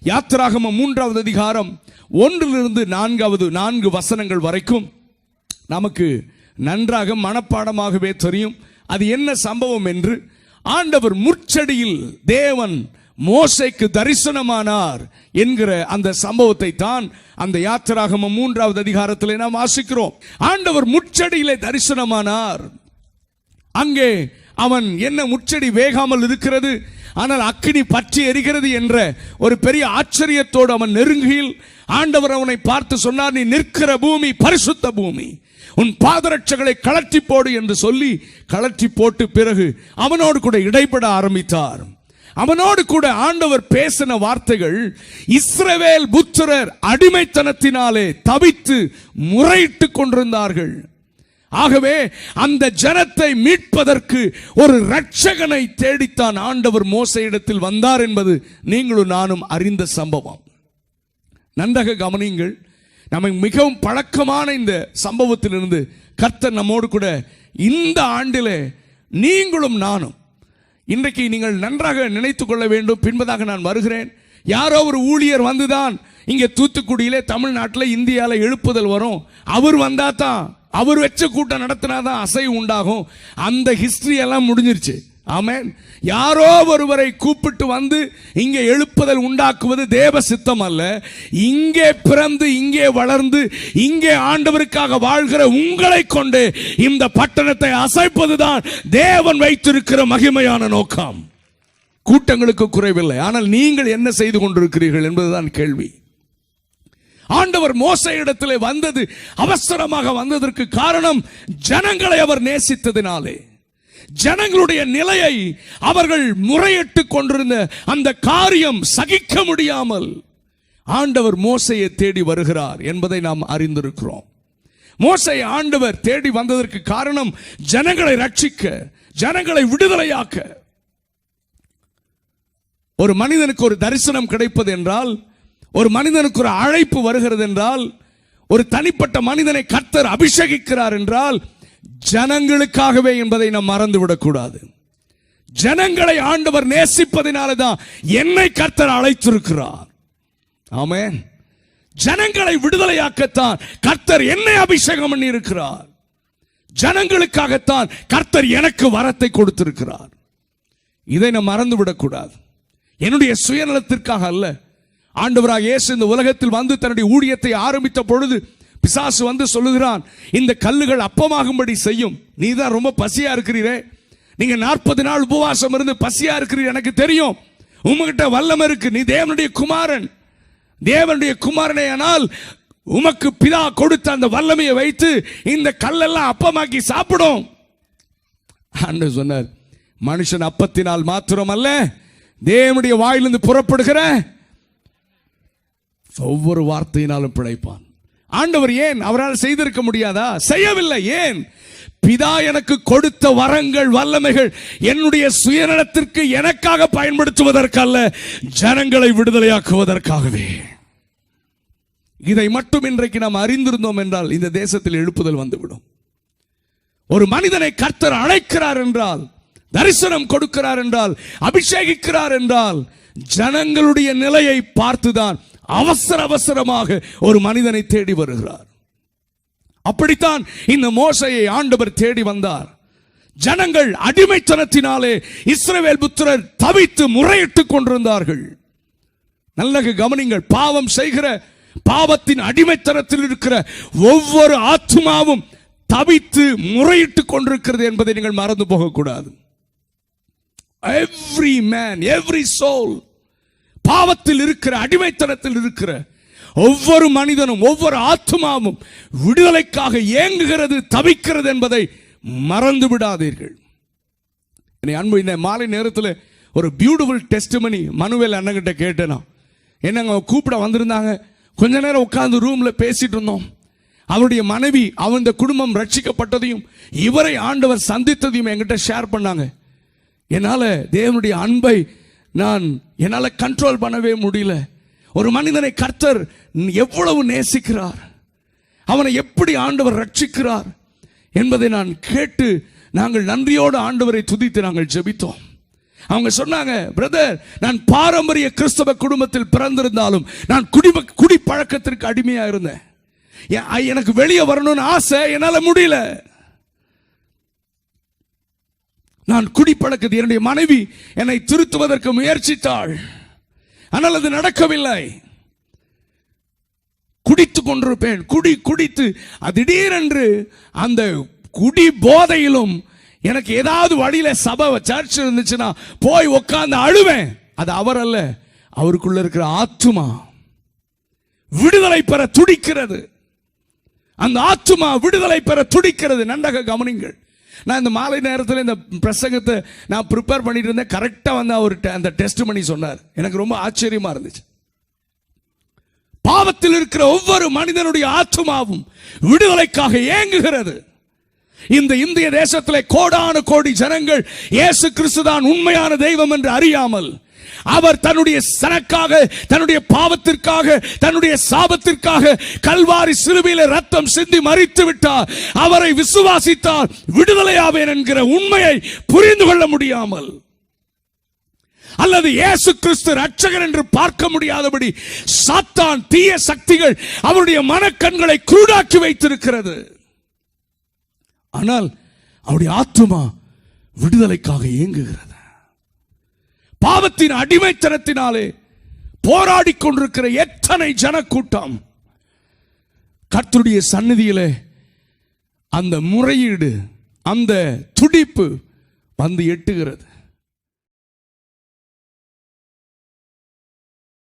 யாத்திராகமம் 3வது அதிகாரம் 1 4 வசனங்கள் வரைக்கும் நமக்கு நன்றாக மனப்பாடமாகவே தெரியும். அது என்ன சம்பவம் என்று. ஆண்டவர் முட்செடியில் தேவன் மோசேக்கு தரிசனமானார் என்கிற அந்த சம்பவத்தை தான் அந்த யாத்திராகமம் 3வது அதிகாரத்திலே நாம் வாசிக்கிறோம். ஆண்டவர் முட்செடியிலே தரிசனமானார். அங்கே அவன் என்ன, முட்செடி வேகாமல் இருக்கிறது, ஆனால் அக்கினி பற்றி எரிகிறது என்ற ஒரு பெரிய ஆச்சரியத்தோடு அவன் நெருங்கியில் ஆண்டவர் அவனை பார்த்து சொன்னார், நீ நிற்கிற பூமி பரிசுத்த பூமி, உன் பாதரட்சைகளை கழற்றி போடு என்று சொல்லி கழற்றி போட்டு பிறகு அவனோடு கூட இடைப்பட ஆரம்பித்தார். அவனோடு கூட ஆண்டவர் பேசின வார்த்தைகள், இஸ்ரவேல் புத்திரர் அடிமைத்தனத்தினாலே தவித்து முறையிட்டு கொண்டிருந்தார்கள். ஆகவே அந்த ஜனத்தை மீட்பதற்கு ஒரு இரட்சகனை தேடித்தான் ஆண்டவர் மோசேயிடத்தில் வந்தார் என்பது நீங்களும் நானும் அறிந்த சம்பவம். நன்றாக கவனியுங்கள். நமக்கு மிகவும் பழக்கமான இந்த சம்பவத்திலிருந்து கர்த்தர் நம்மோடு கூட இந்த ஆண்டிலே நீங்களும் நானும் இன்றைக்கு நீங்கள் நன்றாக நினைத்து கொள்ள வேண்டும். பின்பதாக நான் வருகிறேன். யாரோ ஒரு ஊழியர் வந்துதான் இங்கே தூத்துக்குடியிலே தமிழ்நாட்டில் இந்தியாவில் எழுப்புதல் வரும், அவர் வந்தா தான், அவர் வச்ச கூட்டம் நடத்தினாதான் அசைவு உண்டாகும். அந்த ஹிஸ்டரி எல்லாம் முடிஞ்சிருச்சு. ஆமென். யாரோ ஒருவரை கூப்பிட்டு வந்து இங்கே எழுப்புதல் உண்டாக்குவது தேவ சித்தம் அல்ல. இங்கே பிறந்து இங்கே வளர்ந்து இங்கே ஆண்டவருக்காக வாழ்கிற உங்களை கொண்டு இந்த பட்டணத்தை அசைப்பதுதான் தேவன் வைத்திருக்கிற மகிமையான நோக்கம். கூட்டங்களுக்கு குறைவில்லை, ஆனால் நீங்கள் என்ன செய்து கொண்டிருக்கிறீர்கள் என்பதுதான் கேள்வி. ஆண்டவர் மோசேயிடத்திலே வந்தது, அவசரமாக வந்ததற்கு காரணம் ஜனங்களை அவர் நேசித்ததினாலே. ஜனங்களுடைய நிலையை அவர்கள் முறையிட்டு கொண்டிருந்த அந்த காரியம் சகிக்க முடியாமல் ஆண்டவர் மோசேயை தேடி வருகிறார் என்பதை நாம் அறிந்திருக்கிறோம். மோசேயை ஆண்டவர் தேடி வந்ததற்கு காரணம் ஜனங்களை ரட்சிக்க, ஜனங்களை விடுதலையாக்க. ஒரு மனிதனுக்கு ஒரு தரிசனம் கிடைப்பது என்றால், ஒரு மனிதனுக்கு ஒரு அழைப்பு வருகிறது என்றால், ஒரு தனிப்பட்ட மனிதனை கர்த்தர் அபிஷேகிக்கிறார் என்றால் ஜனங்களுக்காகவே என்பதை நாம் மறந்துவிடக் கூடாது. ஜனங்களை ஆண்டவர் நேசிப்பதினால தான் என்னை கர்த்தர் அழைத்திருக்கிறார். ஆமென். ஜனங்களை விடுதலையாக்கத்தான் கர்த்தர் என்னை அபிஷேகம் பண்ணி இருக்கிறார். ஜனங்களுக்காகத்தான் கர்த்தர் எனக்கு வரத்தை கொடுத்திருக்கிறார். இதை நாம் மறந்துவிடக் கூடாது. என்னுடைய சுயநலத்திற்காக அல்ல. ஆண்டவராக இயேசு இந்த உலகத்தில் வந்து தன்னுடைய ஊழியத்தை ஆரம்பித்த பொழுது பிசாசு வந்து சொல்லுகிறான், இந்த கல்லுகள் அப்பமாகும்படி செய்யும். நீ தான் ரொம்ப பசியா இருக்கிறீரே, நீங்க 40 நாள் உபவாசம் இருந்து பசியா இருக்கிறீர், எனக்கு தெரியும். உங்ககிட்ட வல்லமை இருக்கு, நீ தேவனுடைய குமாரன். தேவனுடைய குமாரனே ஆனால் உமக்கு பிதா கொடுத்த அந்த வல்லமையை வைத்து இந்த கல்லெல்லாம் அப்பமாக்கி சாப்பிடும். ஆண்டவர் சொன்னார், மனுஷன் அப்பத்தினால் மாத்திரம் அல்ல, தேவனுடைய வாயிலிருந்து புறப்படுகிற ஒவ்வொரு வார்த்தையினாலும் பிழைப்பான். ஆண்டவர் ஏன் அவரால் செய்திருக்க முடியாதா? செய்யவில்லை. ஏன்? பிதா எனக்கு கொடுத்த வரங்கள், வல்லமைகள் என்னுடைய சுயநலத்திற்கு எனக்காக பயன்படுத்துவதற்கல்ல, ஜனங்களை விடுதலையாக்குவதற்காகவே. இதை மட்டும் இன்றைக்கு நாம் அறிந்திருந்தோம் என்றால் இந்த தேசத்தில் எழுப்புதல் வந்துவிடும். ஒரு மனிதனை கர்த்தர் அழைக்கிறார் என்றால், தரிசனம் கொடுக்கிறார் என்றால், அபிஷேகிக்கிறார் என்றால், ஜனங்களுடைய நிலையை பார்த்துதான் அவசரமாக ஒரு மனிதனை தேடி வருகிறார். அப்படித்தான் இந்த மோசேயை ஆண்டவர் தேடி வந்தார். ஜனங்கள் அடிமைத்தனத்தினாலே இஸ்ரவேல் புத்திரர் தவித்து முறையிட்டு கொண்டிருந்தார்கள். நல்ல கவனிங்கள். பாவம் செய்கிற, பாவத்தின் அடிமைத்தனத்தில் இருக்கிற ஒவ்வொரு ஆத்துமாவும் தவித்து முறையிட்டு கொண்டிருக்கிறது என்பதை நீங்கள் மறந்து போகக்கூடாது. Every man, every soul, பாவத்தில் இருக்கிற, அடிமைத்தனத்தில் இருக்கிற ஒவ்வொரு மனிதனும், ஒவ்வொரு ஆத்துமாவும் விடுதலைக்காக ஏங்குகிறது, தவிக்கிறது என்பதை மறந்து விடாதீர்கள். அன்பு, இந்த மாலை நேரத்தில் ஒரு பியூட்டிஃபுல் டெஸ்டிமனி மனுவேல் அண்ணங்கிட்ட கேட்டேனா. என்னங்க கூப்பிட வந்திருந்தாங்க, கொஞ்ச நேரம் உட்கார்ந்து ரூம்ல பேசிட்டு இருந்தோம். அவருடைய மனைவி, அவன் குடும்பம் ரட்சிக்கப்பட்டதையும் இவரை ஆண்டவர் சந்தித்ததையும் என்கிட்ட ஷேர் பண்ணாங்க. என்னால தேவனுடைய அன்பை என்னால கண்ட்ரோல் பண்ணவே முடியல. ஒரு மனிதனை கர்த்தர் எவ்வளவு நேசிக்கிறார், அவனை எப்படி ஆண்டவர் ரட்சிக்கிறார் என்பதை நான் கேட்டு நாங்கள் நன்றியோடு ஆண்டவரை துதித்து நாங்கள் ஜெபித்தோம். அவங்க சொன்னாங்க, பிரதர், நான் பாரம்பரிய கிறிஸ்தவ குடும்பத்தில் பிறந்திருந்தாலும் நான் குடி பழக்கத்திற்கு அடிமையா இருந்தேன். எனக்கு வெளியே வரணும்னு ஆசை, என்னால முடியல. நான் குடிப்பழக்கத்தை, என்னுடைய மனைவி என்னை திருத்துவதற்கு முயற்சித்தாள், ஆனால் அது நடக்கவில்லை. குடித்து கொண்டிருப்பேன். குடித்து திடீரென்று அந்த குடி போதையிலும் எனக்கு ஏதாவது வழியில சபை சர்ச் இருந்துச்சுன்னா போய் உட்கார்ந்து அழுவேன். அது அவர் அல்ல, அவருக்குள்ள இருக்கிற ஆத்துமா விடுதலை பெற துடிக்கிறது. அந்த ஆத்துமா விடுதலை பெற துடிக்கிறது. நன்றாக கவனிங்கள். நான் இந்த மாலை நேரத்தில் இந்த பிரசங்கத்தை நான் ப்ரிப்பேர் பண்ணிட்டு இருந்தேன். கரெக்டா வந்து அவர் அந்த டெஸ்ட் பண்ணி சொன்னார். எனக்கு ரொம்ப ஆச்சரியமா இருந்துச்சு. பாவத்தில் இருக்கிற ஒவ்வொரு மனிதனுடைய ஆத்துமாவும் விடுதலைக்காக ஏங்குகிறது. இந்த இந்திய தேசத்திலே கோடான கோடி ஜனங்கள் இயேசு கிறிஸ்து தான் உண்மையான தெய்வம் என்று அறியாமல், அவர் தன்னுடைய சனக்காக, தன்னுடைய பாவத்திற்காக, தன்னுடைய சாபத்திற்காக கல்வாரி சிலுவையிலே ரத்தம் சிந்தி மரித்து விட்டார். அவரை விசுவாசித்தால் விடுதலையாவேன் என்கிற உண்மையை புரிந்து கொள்ள முடியாமல், அல்லது இயேசு கிறிஸ்து ரட்சகர் என்று பார்க்க முடியாதபடி சாத்தான், தீய சக்திகள் அவருடைய மனக்கண்களை குருடாக்கி வைத்திருக்கிறது. ஆனால் அவருடைய ஆத்துமா விடுதலைக்காக இயங்குகிறது. பாவத்தின் அடிமைத்தனத்தினாலே போராடி கொண்டிருக்கிற எத்தனை ஜனக்கூட்டம் கர்த்தருடைய சந்நிதியிலே அந்த முறையீடு, அந்த துடிப்பு வந்து எட்டுகிறது.